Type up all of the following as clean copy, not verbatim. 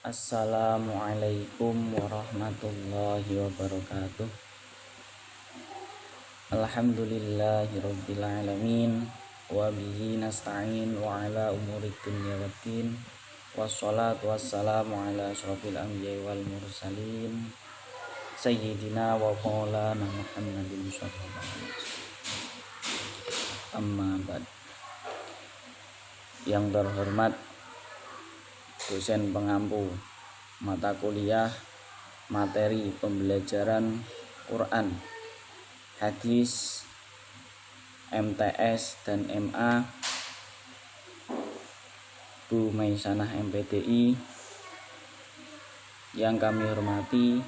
Assalamualaikum warahmatullahi wabarakatuh. Alhamdulillahirabbil alamin wa bihi nasta'in wa ala umurid dunya waddin. Wassalatu wassalamu ala asyrofil anbiya'i wal mursalin sayyidina wa maulana Muhammadin sallallahu alaihi wasallam. Amma ba'd. Yang terhormat dosen pengampu mata kuliah materi pembelajaran Quran, hadis, MTS dan MA, Bu Maisanah MPDI, yang kami hormati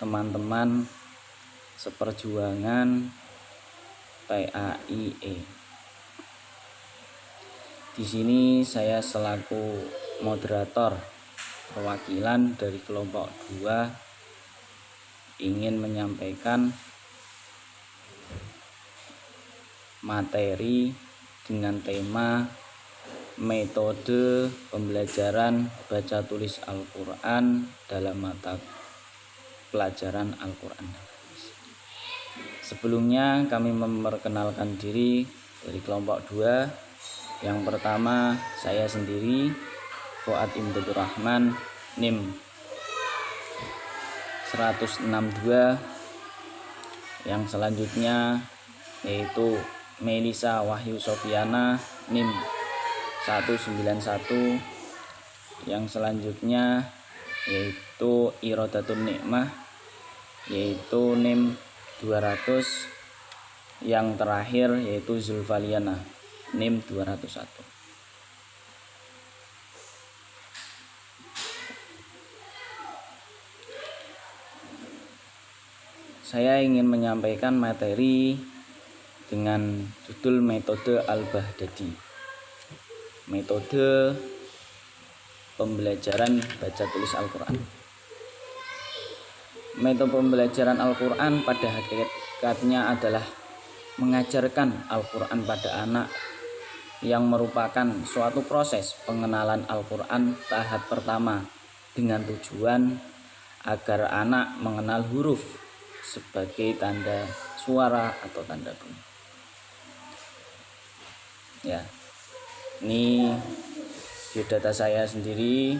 teman-teman seperjuangan PAIE. Di sini saya selaku moderator perwakilan dari kelompok 2 ingin menyampaikan materi dengan tema metode pembelajaran baca tulis Al-Quran dalam mata pelajaran Al-Quran. Sebelumnya kami memperkenalkan diri dari kelompok 2. Yang pertama, saya sendiri Fuad Imdadur Rahman, NIM 162. Yang selanjutnya yaitu Melisa Wahyu Sofiana, NIM 191. Yang selanjutnya yaitu Irodatun Nikmah, yaitu NIM 200. Yang terakhir yaitu Zulfaliana, NIM 201. Saya ingin menyampaikan materi dengan judul metode Al-Baghdadi. Metode pembelajaran baca tulis Al-Quran. Metode pembelajaran Al-Quran pada hakikatnya adalah mengajarkan Al-Quran pada anak, yang merupakan suatu proses pengenalan Al-Quran tahap pertama dengan tujuan agar anak mengenal huruf sebagai tanda suara atau tanda bunyi. Ya, ini biodata saya sendiri,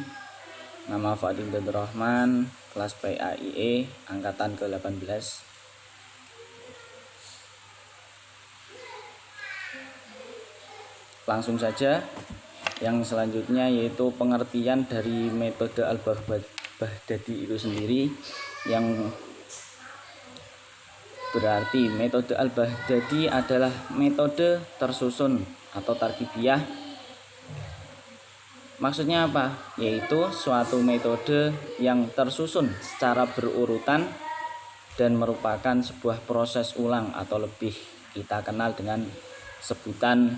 nama Fadim Imdadur Rahman, kelas PAIE, angkatan ke-18. Langsung saja, yang selanjutnya yaitu pengertian dari metode Al-Baghdadi itu sendiri, yang berarti metode Al-Baghdadi adalah metode tersusun atau tarkibiyah. Maksudnya apa? Yaitu suatu metode yang tersusun secara berurutan dan merupakan sebuah proses ulang atau lebih kita kenal dengan sebutan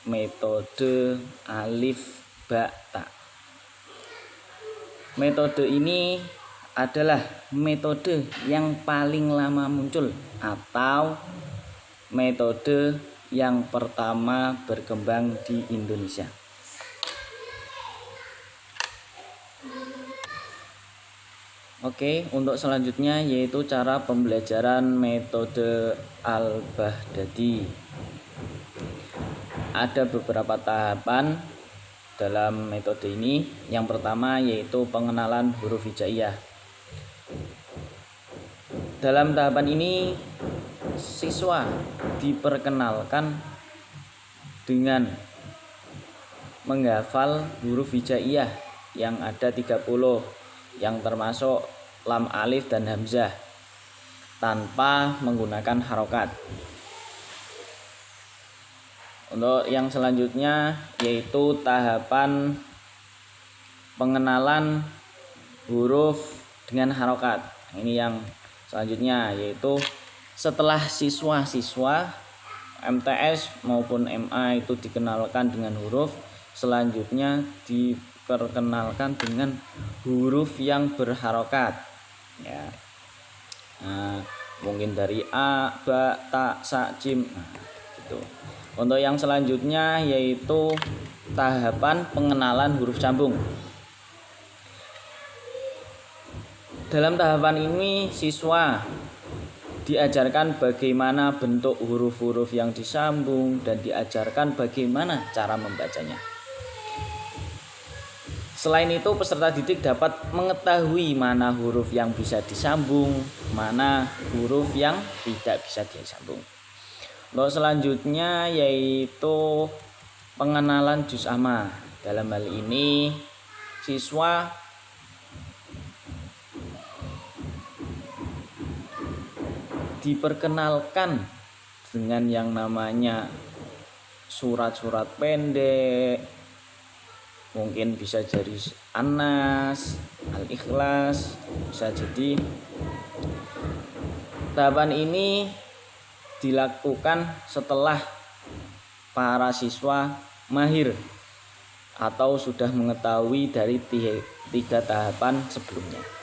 metode alif ba ta. Metode ini adalah metode yang paling lama muncul atau metode yang pertama berkembang di Indonesia. Oke, untuk selanjutnya yaitu cara pembelajaran metode Al-Baghdadi. Ada beberapa tahapan dalam metode ini. Yang pertama yaitu pengenalan huruf hijaiyah. Dalam tahapan ini siswa diperkenalkan dengan menghafal huruf hijaiyah yang ada 30, yang termasuk lam, alif dan hamzah tanpa menggunakan harokat. Untuk yang selanjutnya yaitu tahapan pengenalan huruf dengan harokat. Ini yang selanjutnya, yaitu setelah siswa-siswa MTS maupun MA itu dikenalkan dengan huruf, selanjutnya diperkenalkan dengan huruf yang berharokat. Ya. Nah, mungkin dari A, Ba, Ta, Sa, Jim. Nah, gitu. Untuk yang selanjutnya yaitu tahapan pengenalan huruf sambung. Dalam tahapan ini siswa diajarkan bagaimana bentuk huruf-huruf yang disambung dan diajarkan bagaimana cara membacanya. Selain itu, peserta didik dapat mengetahui mana huruf yang bisa disambung, mana huruf yang tidak bisa disambung. Untuk selanjutnya yaitu pengenalan juz amma. Dalam hal ini siswa diperkenalkan dengan yang namanya surat-surat pendek, mungkin bisa jadi An-Nas, Al-Ikhlas, bisa jadi. Tahapan ini dilakukan setelah para siswa mahir atau sudah mengetahui dari 3 tahapan sebelumnya.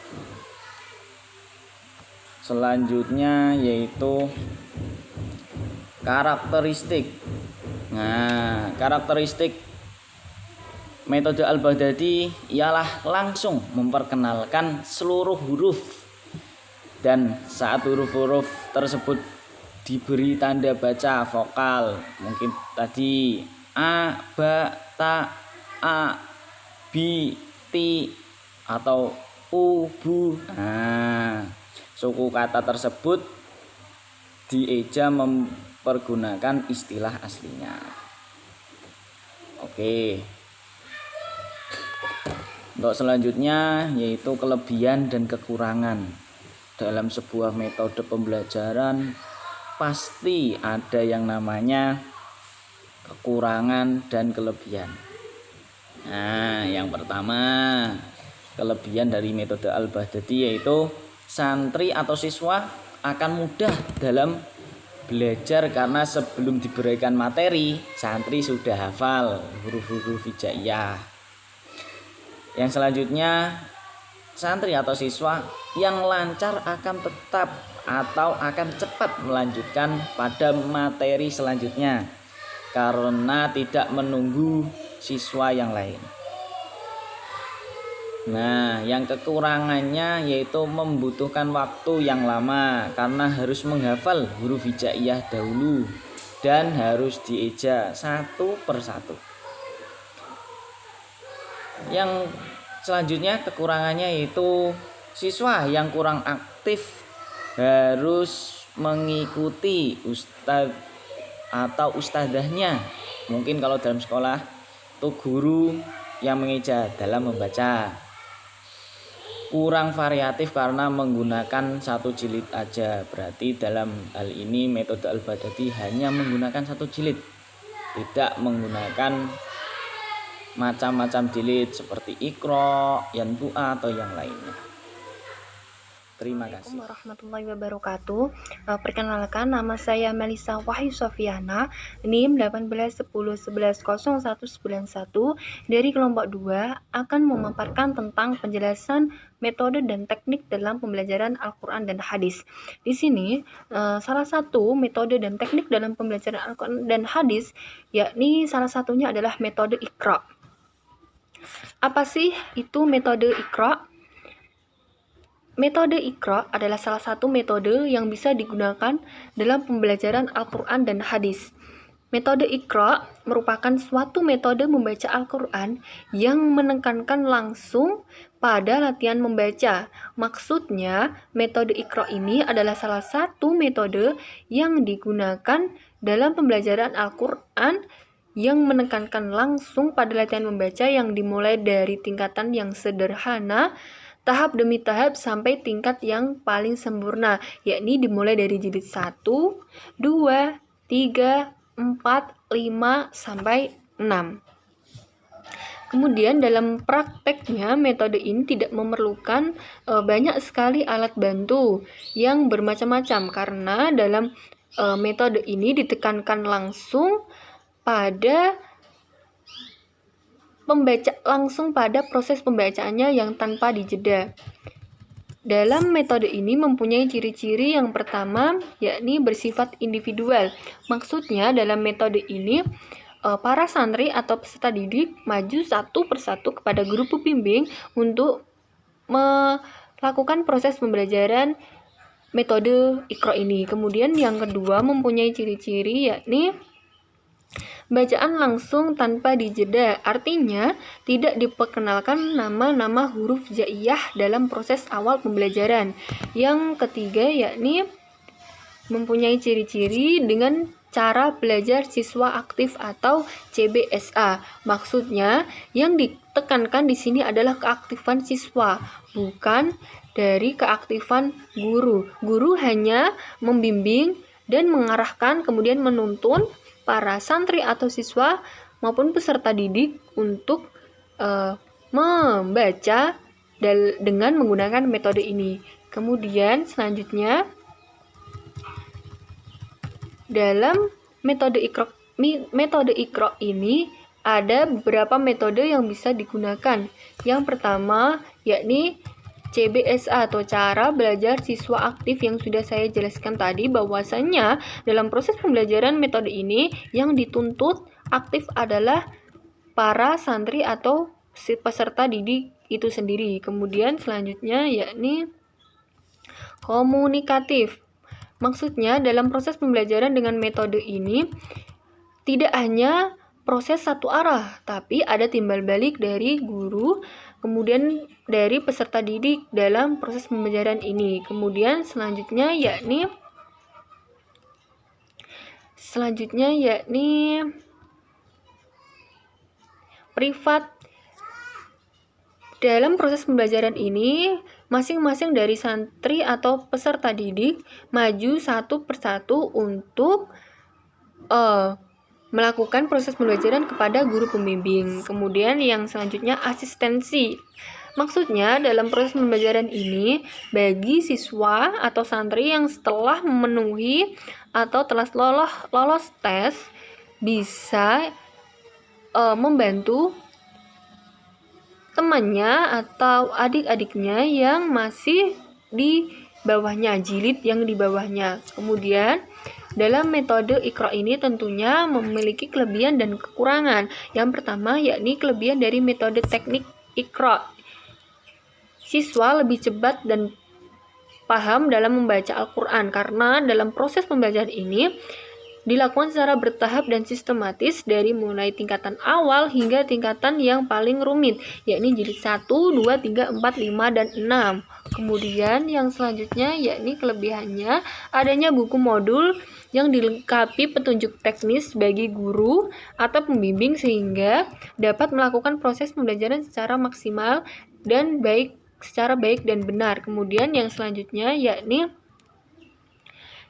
Selanjutnya yaitu karakteristik. Nah, karakteristik metode Al-Baghdadi ialah langsung memperkenalkan seluruh huruf, dan saat huruf-huruf tersebut diberi tanda baca vokal, mungkin tadi a, ba, ta, a, bi, ti, atau u, bu. Nah, suku kata tersebut dieja mempergunakan istilah aslinya. Oke. Untuk selanjutnya yaitu kelebihan dan kekurangan. Dalam sebuah metode pembelajaran pasti ada yang namanya kekurangan dan kelebihan. Nah, yang pertama, kelebihan dari metode Al-Baghdadi yaitu santri atau siswa akan mudah dalam belajar karena sebelum diberikan materi, santri sudah hafal huruf-huruf hijaiyah. Yang selanjutnya, santri atau siswa yang lancar akan tetap atau akan cepat melanjutkan pada materi selanjutnya karena tidak menunggu siswa yang lain. Nah, yang kekurangannya yaitu membutuhkan waktu yang lama karena harus menghafal huruf hijaiyah dahulu dan harus dieja satu persatu. Yang selanjutnya kekurangannya yaitu siswa yang kurang aktif harus mengikuti ustadz atau ustadzahnya. Mungkin kalau dalam sekolah itu guru yang mengeja dalam membaca. Kurang variatif karena menggunakan 1 jilid aja. Berarti dalam hal ini metode Al-Baghdadi hanya menggunakan 1 jilid, tidak menggunakan macam-macam jilid seperti Iqra, Yanbu'a atau yang lainnya. Terima kasih. Assalamualaikum warahmatullahi wabarakatuh. Perkenalkan, nama saya Melisa Wahyu Sofiana, NIM 1810110191 dari kelompok 2 akan memaparkan tentang penjelasan metode dan teknik dalam pembelajaran Al-Quran dan Hadis. Di sini salah satu metode dan teknik dalam pembelajaran Al-Quran dan Hadis, yakni salah satunya adalah metode Iqra. Apa sih itu metode Iqra? Metode Iqra adalah salah satu metode yang bisa digunakan dalam pembelajaran Al-Quran dan Hadis. Metode Iqra merupakan suatu metode membaca Al-Quran yang menekankan langsung pada latihan membaca. Maksudnya, metode Iqra ini adalah salah satu metode yang digunakan dalam pembelajaran Al-Quran yang menekankan langsung pada latihan membaca yang dimulai dari tingkatan yang sederhana, tahap demi tahap sampai tingkat yang paling sempurna, yakni dimulai dari jilid 1, 2, 3, 4, 5, sampai 6. Kemudian dalam prakteknya metode ini tidak memerlukan banyak sekali alat bantu yang bermacam-macam karena dalam metode ini ditekankan langsung pada proses pembacaannya yang tanpa dijeda. Dalam metode ini mempunyai ciri-ciri yang pertama, yakni bersifat individual. Maksudnya dalam metode ini para santri atau peserta didik maju satu persatu kepada guru pembimbing untuk lakukan proses pembelajaran metode Iqra ini. Kemudian yang kedua mempunyai ciri-ciri yakni bacaan langsung tanpa dijeda, artinya tidak diperkenalkan nama-nama huruf jaiyah dalam proses awal pembelajaran. Yang ketiga yakni mempunyai ciri-ciri dengan cara belajar siswa aktif atau CBSA. Maksudnya yang ditekankan di sini adalah keaktifan siswa, bukan dari keaktifan guru. Guru hanya membimbing dan mengarahkan, kemudian menuntun para santri atau siswa maupun peserta didik untuk membaca dengan menggunakan metode ini. Kemudian selanjutnya dalam metode Iqra ini ada beberapa metode yang bisa digunakan. Yang pertama yakni CBSA atau cara belajar siswa aktif yang sudah saya jelaskan tadi, bahwasannya dalam proses pembelajaran metode ini yang dituntut aktif adalah para santri atau peserta didik itu sendiri. Kemudian selanjutnya yakni komunikatif. Maksudnya dalam proses pembelajaran dengan metode ini tidak hanya proses satu arah, tapi ada timbal balik dari guru, kemudian dari peserta didik dalam proses pembelajaran ini. Kemudian selanjutnya yakni privat. Dalam proses pembelajaran ini, masing-masing dari santri atau peserta didik maju satu persatu untuk melakukan proses pembelajaran kepada guru pembimbing. Kemudian yang selanjutnya asistensi. Maksudnya dalam proses pembelajaran ini bagi siswa atau santri yang setelah memenuhi atau telah lolos tes bisa membantu temannya atau adik-adiknya yang masih di bawahnya, jilid yang di bawahnya. Kemudian dalam metode Iqra ini tentunya memiliki kelebihan dan kekurangan. Yang pertama yakni kelebihan dari metode teknik Iqra. Siswa lebih cepat dan paham dalam membaca Al-Quran karena dalam proses pembelajaran ini dilakukan secara bertahap dan sistematis dari mulai tingkatan awal hingga tingkatan yang paling rumit, yakni jilid 1, 2, 3, 4, 5, dan 6. Kemudian yang selanjutnya yakni kelebihannya adanya buku modul yang dilengkapi petunjuk teknis bagi guru atau pembimbing sehingga dapat melakukan proses pembelajaran secara maksimal dan secara baik dan benar. Kemudian yang selanjutnya yakni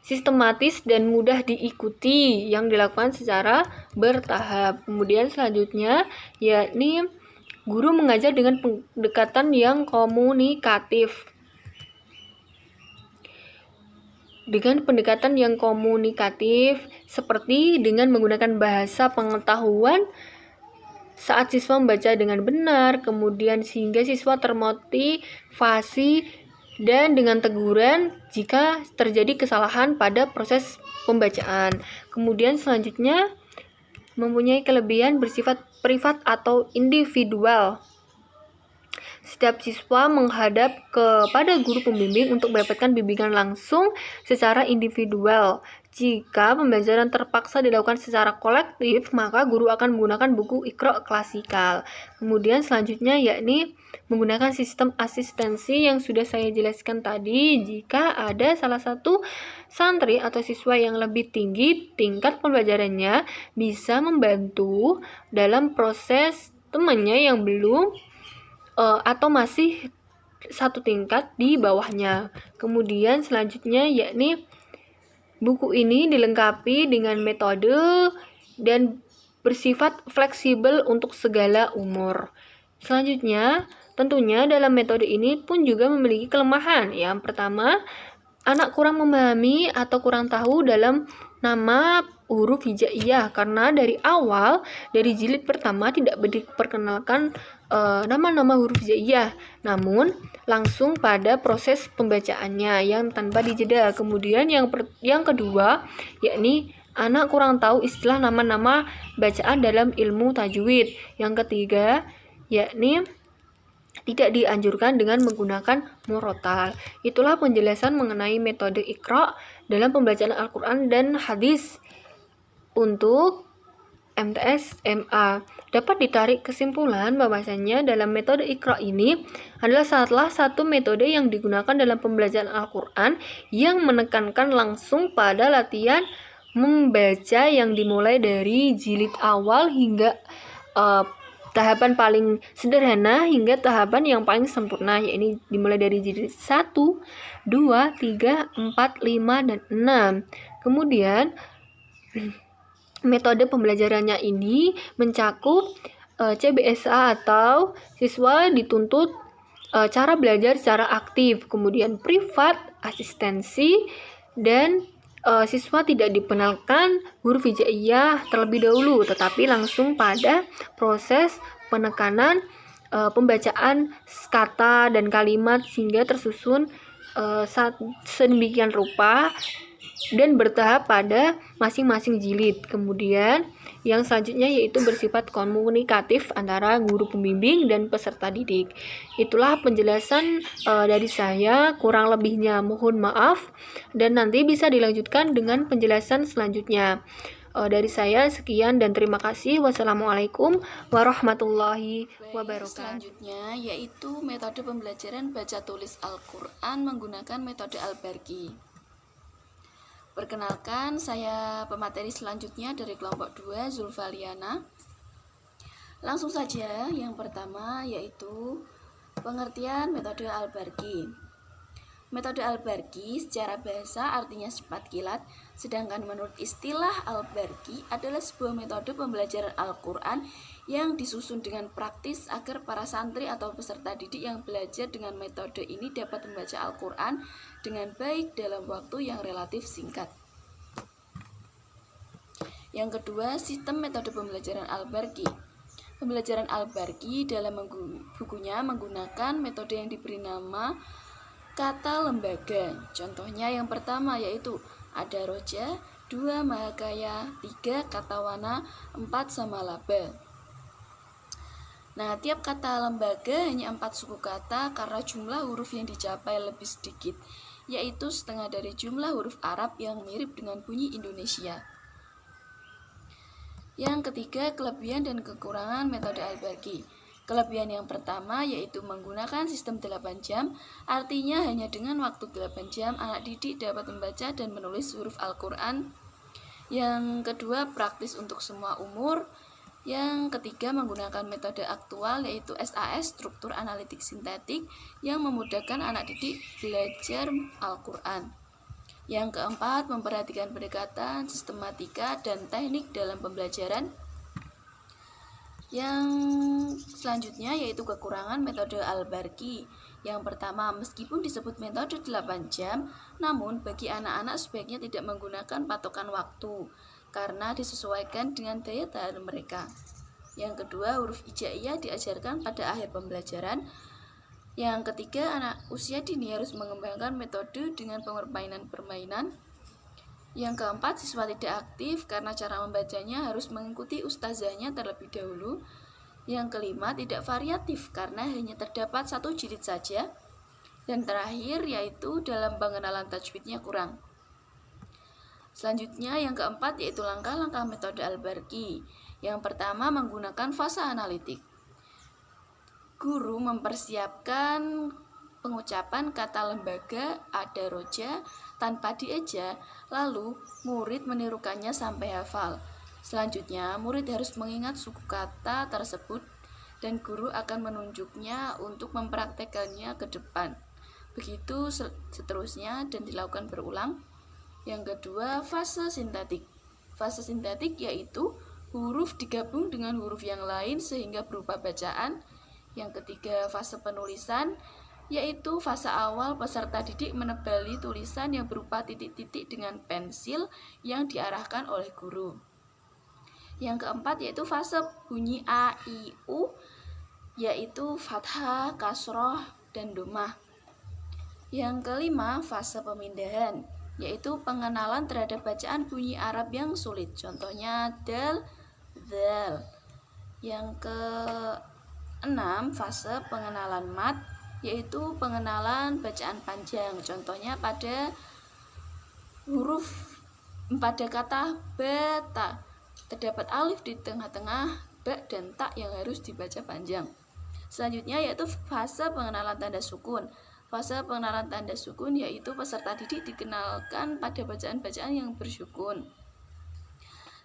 sistematis dan mudah diikuti yang dilakukan secara bertahap. Kemudian selanjutnya yakni guru mengajar dengan pendekatan yang komunikatif. Dengan pendekatan yang komunikatif seperti dengan menggunakan bahasa pengetahuan saat siswa membaca dengan benar, kemudian sehingga siswa termotivasi dan dengan teguran jika terjadi kesalahan pada proses pembacaan. Kemudian selanjutnya mempunyai kelebihan bersifat privat atau individual. Setiap siswa menghadap kepada guru pembimbing untuk mendapatkan bimbingan langsung secara individual. Jika pembelajaran terpaksa dilakukan secara kolektif, maka guru akan menggunakan buku Iqra klasikal. Kemudian selanjutnya yakni menggunakan sistem asistensi yang sudah saya jelaskan tadi. Jika ada salah satu santri atau siswa yang lebih tinggi tingkat pembelajarannya, bisa membantu dalam proses temannya yang belum atau masih satu tingkat di bawahnya. Kemudian selanjutnya yakni buku ini dilengkapi dengan metode dan bersifat fleksibel untuk segala umur. Selanjutnya, tentunya dalam metode ini pun juga memiliki kelemahan. Yang pertama, anak kurang memahami atau kurang tahu dalam nama huruf hijaiyah karena dari awal, dari jilid pertama tidak diperkenalkan nama-nama huruf hijaiyah, namun langsung pada proses pembacaannya yang tanpa dijeda. Kemudian yang kedua yakni anak kurang tahu istilah nama-nama bacaan dalam ilmu tajwid. Yang ketiga yakni tidak dianjurkan dengan menggunakan murotal. Itulah penjelasan mengenai metode Iqra dalam pembelajaran Al-Quran dan hadis untuk MTS MA. Dapat ditarik kesimpulan bahwasanya dalam metode Iqra ini adalah salah satu metode yang digunakan dalam pembelajaran Al-Quran yang menekankan langsung pada latihan membaca yang dimulai dari jilid awal hingga tahapan paling sederhana hingga tahapan yang paling sempurna, yaitu dimulai dari jilid 1, 2, 3, 4, 5, dan 6. Kemudian metode pembelajarannya ini mencakup CBSA atau siswa dituntut cara belajar secara aktif, kemudian privat, asistensi, dan siswa tidak dikenalkan huruf hijaiyah terlebih dahulu, tetapi langsung pada proses penekanan pembacaan kata dan kalimat sehingga tersusun sedemikian rupa dan bertahap pada masing-masing jilid. Kemudian yang selanjutnya yaitu bersifat komunikatif antara guru pembimbing dan peserta didik. Itulah penjelasan dari saya, kurang lebihnya mohon maaf, dan nanti bisa dilanjutkan dengan penjelasan selanjutnya. Dari saya sekian dan terima kasih. Wassalamualaikum warahmatullahi wabarakatuh. Selanjutnya yaitu metode pembelajaran baca tulis Al-Quran menggunakan metode Al-Barqi. Perkenalkan, saya pemateri selanjutnya dari kelompok 2, Zulfaliana. Langsung saja, yang pertama yaitu pengertian metode Al-Barqi. Metode Al-Barqi secara bahasa artinya cepat kilat, sedangkan menurut istilah Al-Barqi adalah sebuah metode pembelajaran Al-Quran yang disusun dengan praktis agar para santri atau peserta didik yang belajar dengan metode ini dapat membaca Al-Quran dengan baik dalam waktu yang relatif singkat. Yang kedua, sistem metode pembelajaran Al-Barqi. Pembelajaran Al-Barqi dalam bukunya menggunakan metode yang diberi nama kata lembaga. Contohnya yang pertama yaitu ada roja, 2 mahakaya, 3 katawana, 4 samalaba. Nah, tiap kata lembaga hanya 4 suku kata karena jumlah huruf yang dicapai lebih sedikit, yaitu setengah dari jumlah huruf Arab yang mirip dengan bunyi Indonesia. Yang ketiga, kelebihan dan kekurangan metode Al-Barqi. Kelebihan yang pertama yaitu menggunakan sistem 8 jam, artinya hanya dengan waktu 8 jam anak didik dapat membaca dan menulis huruf Al-Quran. Yang kedua, praktis untuk semua umur. Yang ketiga, menggunakan metode aktual yaitu SAS, struktur analitik sintetik, yang memudahkan anak didik belajar Al-Quran. Yang keempat, memperhatikan pendekatan, sistematika, dan teknik dalam pembelajaran. Yang selanjutnya yaitu kekurangan metode Al-Barqi. Yang pertama, meskipun disebut metode 8 jam, namun bagi anak-anak sebaiknya tidak menggunakan patokan waktu karena disesuaikan dengan daya tahan mereka. Yang kedua, huruf hijaiyah diajarkan pada akhir pembelajaran. Yang ketiga, anak usia dini harus mengembangkan metode dengan permainan. Yang keempat, siswa tidak aktif karena cara membacanya harus mengikuti ustazahnya terlebih dahulu. Yang kelima, tidak variatif karena hanya terdapat 1 jilid saja. Dan terakhir, yaitu dalam pengenalan tajwidnya kurang. Selanjutnya, yang keempat yaitu langkah-langkah metode Al-Barqi. Yang pertama, menggunakan fase analitik. Guru mempersiapkan pengucapan kata lembaga ada roja tanpa dieja, lalu murid menirukannya sampai hafal. Selanjutnya, murid harus mengingat suku kata tersebut dan guru akan menunjuknya untuk mempraktekannya ke depan. Begitu seterusnya dan dilakukan berulang. Yang kedua, fase sintetik. Fase sintetik yaitu huruf digabung dengan huruf yang lain sehingga berupa bacaan. Yang ketiga, fase penulisan, yaitu fase awal peserta didik menebali tulisan yang berupa titik-titik dengan pensil yang diarahkan oleh guru. Yang keempat yaitu fase bunyi A, I, U, yaitu fathah, kasroh, dan domah. Yang kelima, fase pemindahan, yaitu pengenalan terhadap bacaan bunyi Arab yang sulit. Contohnya dal, zal. Yang 6. Fase pengenalan mat, yaitu pengenalan bacaan panjang. Contohnya pada kata bata terdapat alif di tengah-tengah, ba dan ta yang harus dibaca panjang. Selanjutnya yaitu fase pengenalan tanda sukun. Fase pengenalan tanda sukun yaitu peserta didik dikenalkan pada bacaan-bacaan yang bersukun.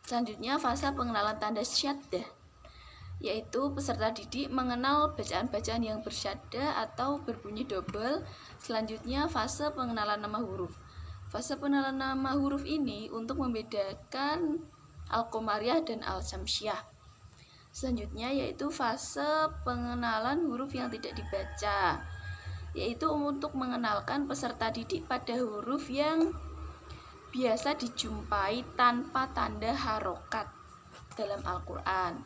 Selanjutnya fase pengenalan tanda syaddah, yaitu peserta didik mengenal bacaan-bacaan yang bersyaddah atau berbunyi double. Selanjutnya fase pengenalan nama huruf. Fase pengenalan nama huruf ini untuk membedakan Al-Qamariyah dan Al-Syamsiyah. Selanjutnya yaitu fase pengenalan huruf yang tidak dibaca, yaitu untuk mengenalkan peserta didik pada huruf yang biasa dijumpai tanpa tanda harokat dalam Al-Quran.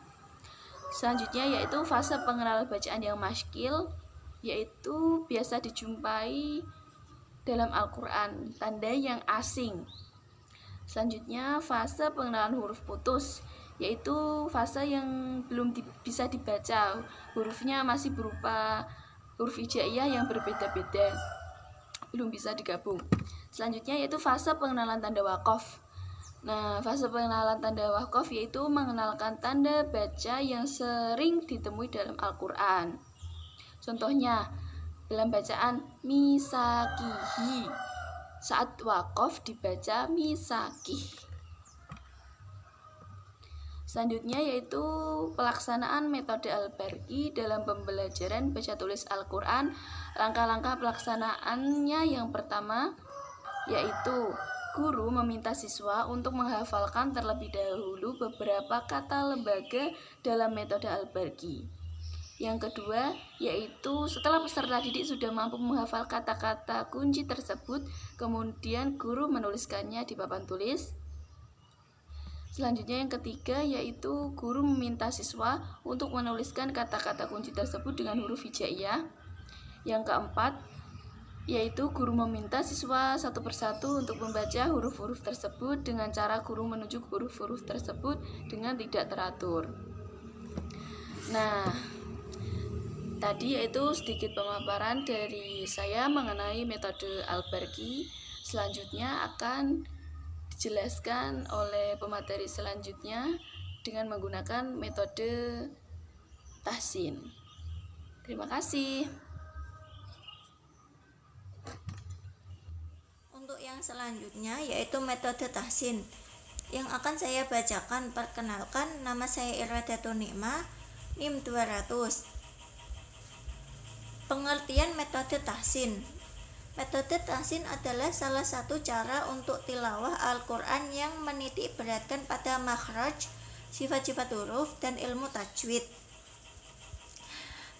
Selanjutnya yaitu fase pengenalan bacaan yang maskil, yaitu biasa dijumpai dalam Al-Quran, tanda yang asing. Selanjutnya fase pengenalan huruf putus, yaitu fase yang belum bisa dibaca, hurufnya masih berupa huruf hijaiyah yang berbeda-beda, belum bisa digabung. Selanjutnya yaitu fase pengenalan tanda waqaf. Nah, fase pengenalan tanda waqaf yaitu mengenalkan tanda baca yang sering ditemui dalam Al-Quran. Contohnya dalam bacaan misakihi, saat waqaf dibaca misakih. Selanjutnya yaitu pelaksanaan metode Al-Barqi dalam pembelajaran baca tulis Al-Quran. Langkah-langkah pelaksanaannya yang pertama yaitu guru meminta siswa untuk menghafalkan terlebih dahulu beberapa kata lembaga dalam metode Al-Barqi. Yang kedua yaitu setelah peserta didik sudah mampu menghafal kata-kata kunci tersebut, kemudian guru menuliskannya di papan tulis. Selanjutnya yang ketiga yaitu guru meminta siswa untuk menuliskan kata-kata kunci tersebut dengan huruf hijaiyah. Yang keempat yaitu guru meminta siswa satu persatu untuk membaca huruf-huruf tersebut dengan cara guru menunjuk huruf-huruf tersebut dengan tidak teratur. Nah, tadi yaitu sedikit pemaparan dari saya mengenai metode Al-Barqi. Selanjutnya akan dijelaskan oleh pemateri selanjutnya dengan menggunakan metode tahsin. Terima kasih. Untuk yang selanjutnya yaitu metode tahsin yang akan saya bacakan. Perkenalkan, nama saya Irwadatun Nikmah, NIM 200. Pengertian metode tahsin. Metode tahsin adalah salah satu cara untuk tilawah Al-Quran yang menitik beratkan pada makhraj, sifat-sifat huruf, dan ilmu tajwid.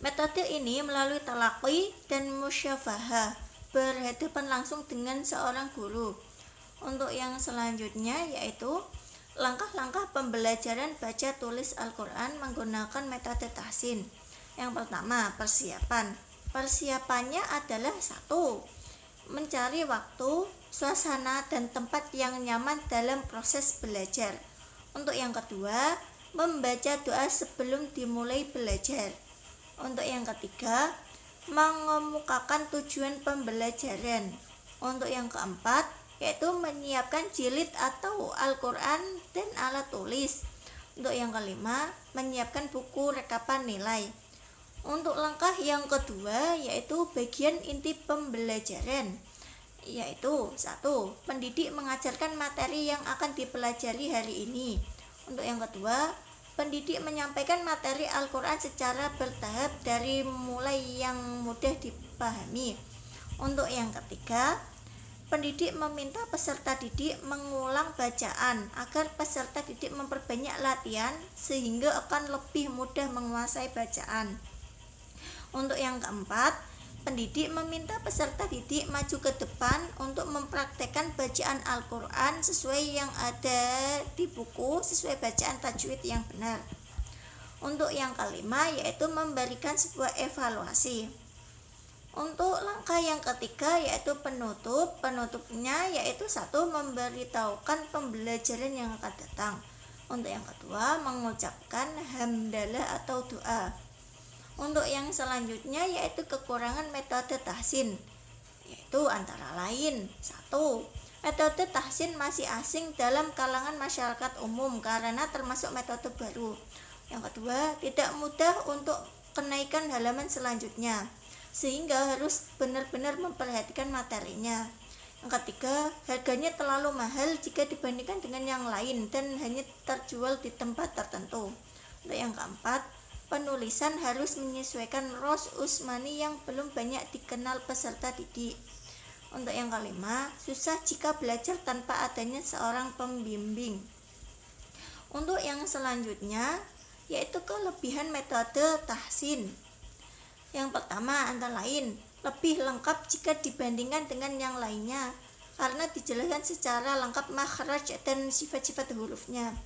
Metode ini melalui talaqi dan musyafahah, berhadapan langsung dengan seorang guru. Untuk yang selanjutnya yaitu langkah-langkah pembelajaran baca tulis Al-Quran menggunakan metode tahsin. Yang pertama, persiapan. Persiapannya adalah 1. Mencari waktu, suasana, dan tempat yang nyaman dalam proses belajar. Untuk yang kedua, membaca doa sebelum dimulai belajar. Untuk yang ketiga, mengemukakan tujuan pembelajaran. Untuk yang keempat, yaitu menyiapkan jilid atau Al-Quran dan alat tulis. Untuk yang kelima, menyiapkan buku rekapan nilai. Untuk langkah yang kedua yaitu bagian inti pembelajaran, yaitu 1. Pendidik mengajarkan materi yang akan dipelajari hari ini. Untuk yang kedua, pendidik menyampaikan materi Al-Quran secara bertahap dari mulai yang mudah dipahami. Untuk yang ketiga, pendidik meminta peserta didik mengulang bacaan agar peserta didik memperbanyak latihan sehingga akan lebih mudah menguasai bacaan. Untuk yang keempat, pendidik meminta peserta didik maju ke depan untuk mempraktekkan bacaan Al-Quran sesuai yang ada di buku, sesuai bacaan tajwid yang benar. Untuk yang kelima yaitu memberikan sebuah evaluasi. Untuk langkah yang ketiga yaitu penutup. Penutupnya yaitu 1. Memberitahukan pembelajaran yang akan datang. Untuk yang kedua, mengucapkan hamdalah atau doa. Untuk yang selanjutnya yaitu kekurangan metode tahsin, yaitu antara lain: 1. Metode tahsin masih asing dalam kalangan masyarakat umum karena termasuk metode baru. Yang kedua, tidak mudah untuk kenaikan halaman selanjutnya, sehingga harus benar-benar memperhatikan materinya. Yang ketiga, harganya terlalu mahal jika dibandingkan dengan yang lain dan hanya terjual di tempat tertentu. Untuk yang keempat, penulisan harus menyesuaikan Ros Usmani yang belum banyak dikenal peserta didik. Untuk yang kelima, susah jika belajar tanpa adanya seorang pembimbing. Untuk yang selanjutnya, yaitu kelebihan metode tahsin. Yang pertama antara lain, lebih lengkap jika dibandingkan dengan yang lainnya karena dijelaskan secara lengkap makhraj dan sifat-sifat hurufnya.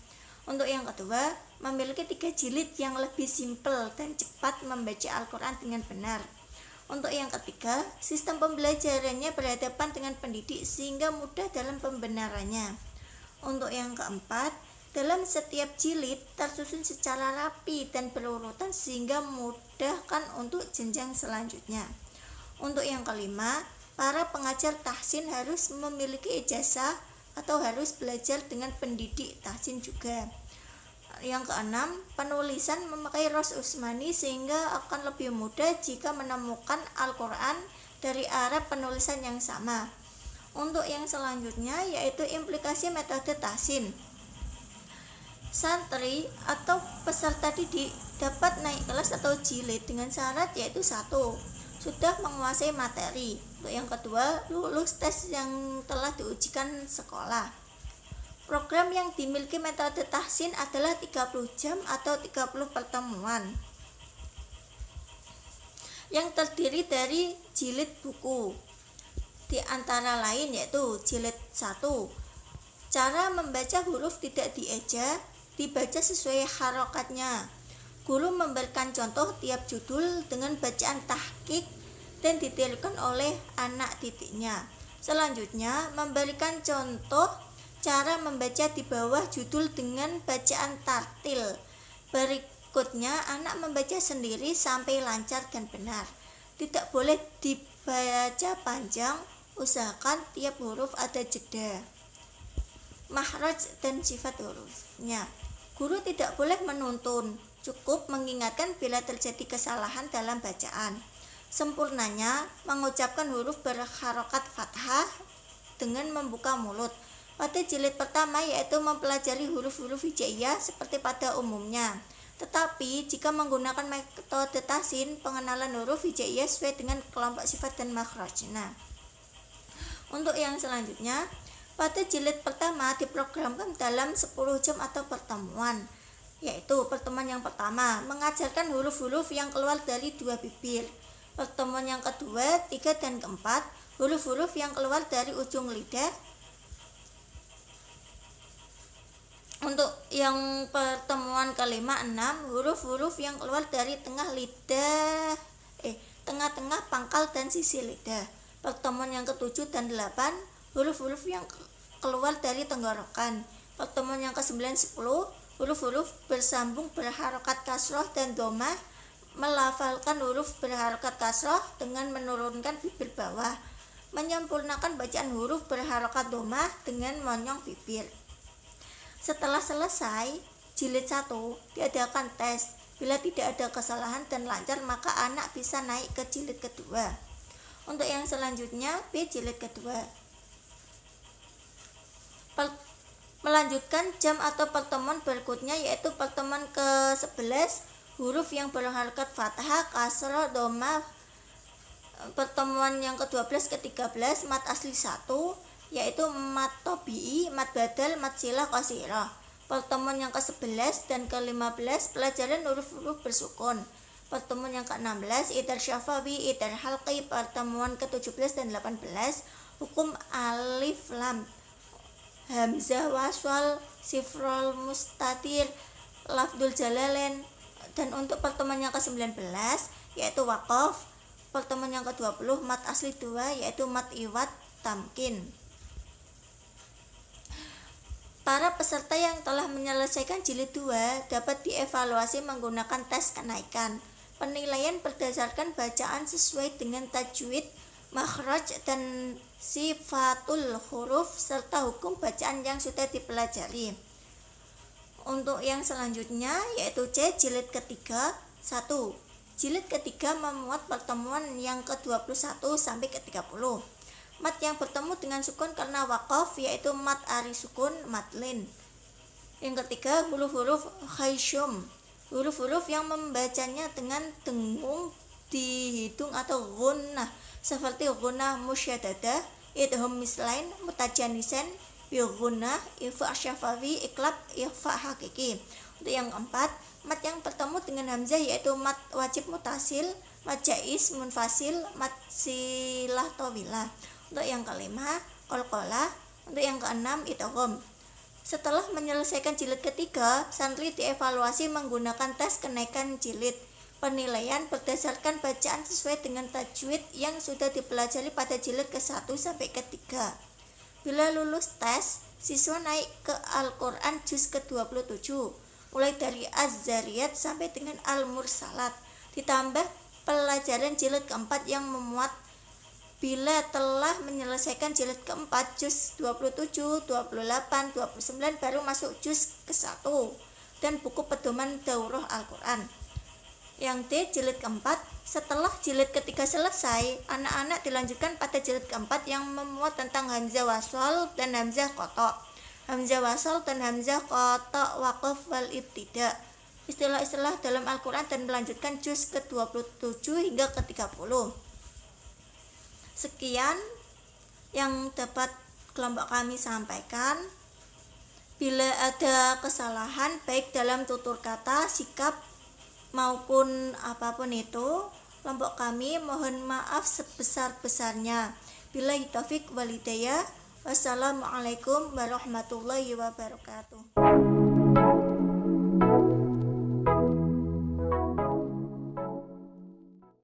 Untuk yang kedua, memiliki 3 jilid yang lebih simpel dan cepat membaca Al-Quran dengan benar. Untuk yang ketiga, sistem pembelajarannya berhadapan dengan pendidik sehingga mudah dalam pembenarannya. Untuk yang keempat, dalam setiap jilid tersusun secara rapi dan berurutan sehingga memudahkan untuk jenjang selanjutnya. Untuk yang kelima, para pengajar tahsin harus memiliki ijazah atau harus belajar dengan pendidik tahsin juga. Yang keenam, penulisan memakai Ros Usmani sehingga akan lebih mudah jika menemukan Al-Quran dari arah penulisan yang sama. Untuk yang selanjutnya yaitu implikasi metode tahsin. Santri atau peserta didik dapat naik kelas atau jilid dengan syarat yaitu 1. Sudah menguasai materi. Untuk yang kedua, lulus tes yang telah diujikan sekolah. Program yang dimiliki metode tahsin adalah 30 jam atau 30 pertemuan yang terdiri dari jilid buku. Di antara lain yaitu jilid 1. Cara membaca huruf tidak dieja, dibaca sesuai harokatnya. Guru memberikan contoh tiap judul dengan bacaan tahqiq dan ditirukan oleh anak didiknya. Selanjutnya, memberikan contoh cara membaca di bawah judul dengan bacaan tartil. Berikutnya, anak membaca sendiri sampai lancar dan benar. Tidak boleh dibaca panjang, usahakan tiap huruf ada jeda, makhraj dan sifat hurufnya. Guru tidak boleh menuntun, cukup mengingatkan bila terjadi kesalahan dalam bacaan. Sempurnanya mengucapkan huruf berharokat fathah dengan membuka mulut. Pada jilid pertama yaitu mempelajari huruf-huruf hijaiyah seperti pada umumnya. Tetapi jika menggunakan metode tahsin, pengenalan huruf hijaiyah sesuai dengan kelompok sifat dan makhrajnya. Untuk yang selanjutnya, pada jilid pertama diprogramkan dalam 10 jam atau pertemuan, yaitu pertemuan yang pertama mengajarkan huruf-huruf yang keluar dari 2 bibir. Pertemuan yang kedua, 3 dan keempat, huruf-huruf yang keluar dari ujung lidah. Untuk yang pertemuan kelima, 6, huruf-huruf yang keluar dari tengah-tengah pangkal dan sisi lidah. Pertemuan yang ke-7 dan 8, huruf-huruf yang keluar dari tenggorokan. Pertemuan yang ke-9, 10, huruf-huruf bersambung berharokat kasroh dan domah, melafalkan huruf berharokat kasroh dengan menurunkan bibir bawah, menyempurnakan bacaan huruf berharokat domah dengan monyong bibir. Setelah selesai jilid 1, diadakan tes. Bila tidak ada kesalahan dan lancar, maka anak bisa naik ke jilid kedua. Untuk yang selanjutnya, B jilid kedua. Melanjutkan jam atau pertemuan berikutnya yaitu pertemuan ke-11, huruf yang berharokat fathah, kasroh, domah. Pertemuan yang ke-12 ke-13, mat asli 1, yaitu mat tobi'i, mat badal, mat silah, qasirah. Pertemuan yang ke-11 dan ke-15, pelajaran huruf-huruf bersukun. Pertemuan yang ke-16, idhar syafawi, idhar halqi. Pertemuan ke-17 dan 18, hukum alif lam, hamzah waswal, sifrul mustatir, lafdul jalalain. Dan untuk pertemuan yang ke-19 yaitu waqaf. Pertemuan yang ke-20 mat asli 2 yaitu mat iwat tamkin. Para peserta yang telah menyelesaikan jilid 2 dapat dievaluasi menggunakan tes kenaikan. Penilaian berdasarkan bacaan sesuai dengan tajwid, makhraj dan sifatul huruf serta hukum bacaan yang sudah dipelajari. Untuk yang selanjutnya yaitu C jilid ketiga. 1. Jilid ketiga memuat pertemuan yang ke-21 sampai ke-30. Mat yang bertemu dengan sukun karena waqaf yaitu mat ari sukun, mat lin. Yang ketiga, huruf-huruf khaysyum, huruf-huruf yang membacanya dengan dengung dihitung atau gunnah, seperti gunnah musyaddadah, idgham mislain, mutajanisen, bi gunnah, ifa syafawi, iklab, ifa hakiki. Untuk yang keempat, mat yang bertemu dengan hamzah yaitu mat wajib mutasil, mat jaiz munfasil, mat silah tawilah. Untuk yang kelima, qalqalah. Untuk yang keenam, idgham. Setelah menyelesaikan jilid ketiga, santri dievaluasi menggunakan tes kenaikan jilid. Penilaian berdasarkan bacaan sesuai dengan tajwid yang sudah dipelajari pada jilid ke-1 sampai ke-3. Bila lulus tes, siswa naik ke Al-Quran juz ke-27, mulai dari Az-Zariyat sampai dengan Al-Mursalat, ditambah pelajaran jilid ke-4 yang memuat. Bila telah menyelesaikan jilid ke-4 juz 27, 28, 29 baru masuk juz ke-1 dan buku pedoman daurah Al-Quran. Yang D jilid ke-4. Setelah jilid ketiga selesai, anak-anak dilanjutkan pada jilid ke-4 yang memuat tentang hamzah wasol dan hamzah qata', hamzah wasol dan hamzah qata' waqaf wal ibtida', istilah-istilah dalam Al-Quran, dan melanjutkan juz ke-27 hingga ke-30. Sekian yang dapat kelompok kami sampaikan. Bila ada kesalahan baik dalam tutur kata, sikap maupun apapun itu, kelompok kami mohon maaf sebesar-besarnya. Billahi taufik wal hidayah. Wassalamualaikum warahmatullahi wabarakatuh.